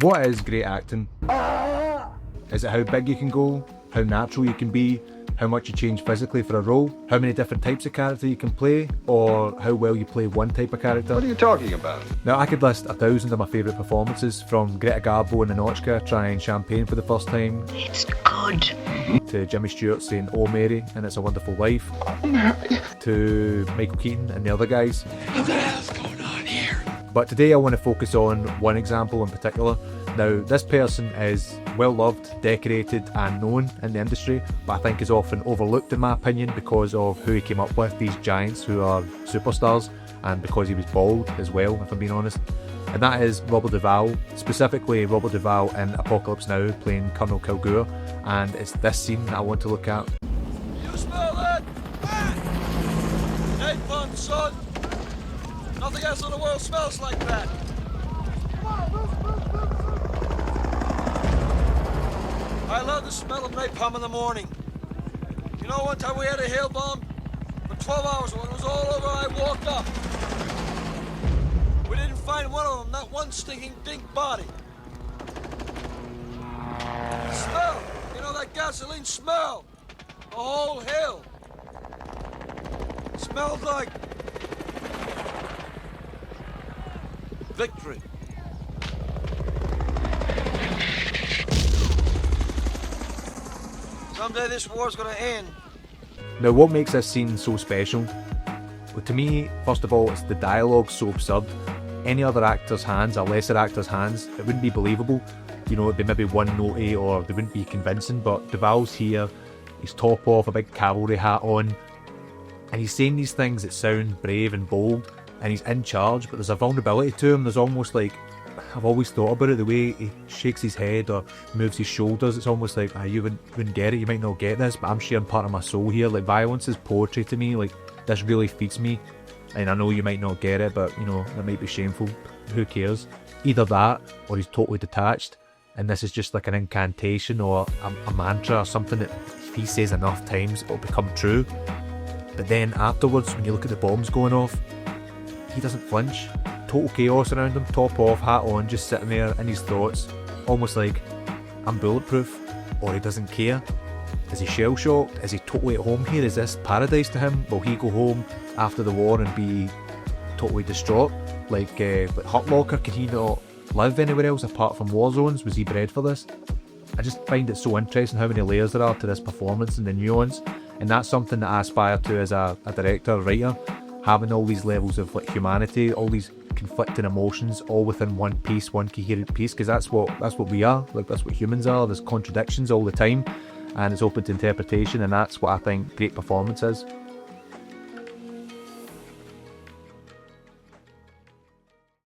What is great acting? Is it how big you can go, how natural you can be, how much you change physically for a role, how many different types of character you can play, or how well you play one type of character? What are you talking about? Now, I could list 1,000 of my favourite performances, from Greta Garbo in Anochka trying champagne for the first time, It's good. to Jimmy Stewart saying "Oh Mary" and It's a Wonderful Life, to Michael Keaton and the other guys. What the hell's going on here? But today I want to focus on one example in particular. Now, this person is well loved, decorated and known in the industry, but I think is often overlooked in my opinion because of who he came up with, these giants who are superstars, and because he was bald as well, if I'm being honest. And that is Robert Duvall, specifically Robert Duvall in Apocalypse Now playing Colonel Kilgore, and it's this scene that I want to look at. You smell that? Napalm, son! Nothing else in the world smells like that! I love the smell of napalm in the morning. You know, one time we had a hail bomb for 12 hours. When it was all over, I walked up. We didn't find one of them, not one stinking dink body. The smell, you know, that gasoline smell. The whole hill. Smelled like victory. Someday this war's gonna end. Now, what makes this scene so special? Well, to me, first of all, it's the dialogue so absurd. Any other actor's hands, or lesser actor's hands, it wouldn't be believable. You know, it'd be maybe one note or they wouldn't be convincing, but Duvall's here, he's top off, a big cavalry hat on, and he's saying these things that sound brave and bold, and he's in charge, but there's a vulnerability to him. There's almost like, I've always thought about it, the way he shakes his head or moves his shoulders, it's almost like, you wouldn't get it, you might not get this, but I'm sharing part of my soul here. Like, violence is poetry to me, like, this really feeds me, and I know you might not get it, but, you know, that might be shameful, who cares? Either that, or he's totally detached, and this is just like an incantation or a mantra or something that if he says enough times, it'll become true. But then afterwards, when you look at the bombs going off, he doesn't flinch. Total chaos around him, top off, hat on, just sitting there in his thoughts, almost like, I'm bulletproof, or he doesn't care. Is he shell shocked? Is he totally at home here? Is this paradise to him? Will he go home after the war and be totally distraught? Like Hurt Locker, can he not live anywhere else apart from war zones? Was he bred for this? I just find it so interesting how many layers there are to this performance and the nuance, and that's something that I aspire to as a director, writer, having all these levels of like humanity, all these conflicting emotions all within one piece, one coherent piece, because that's what we are, like that's what humans are. There's contradictions all the time and it's open to interpretation, and that's what I think great performance is.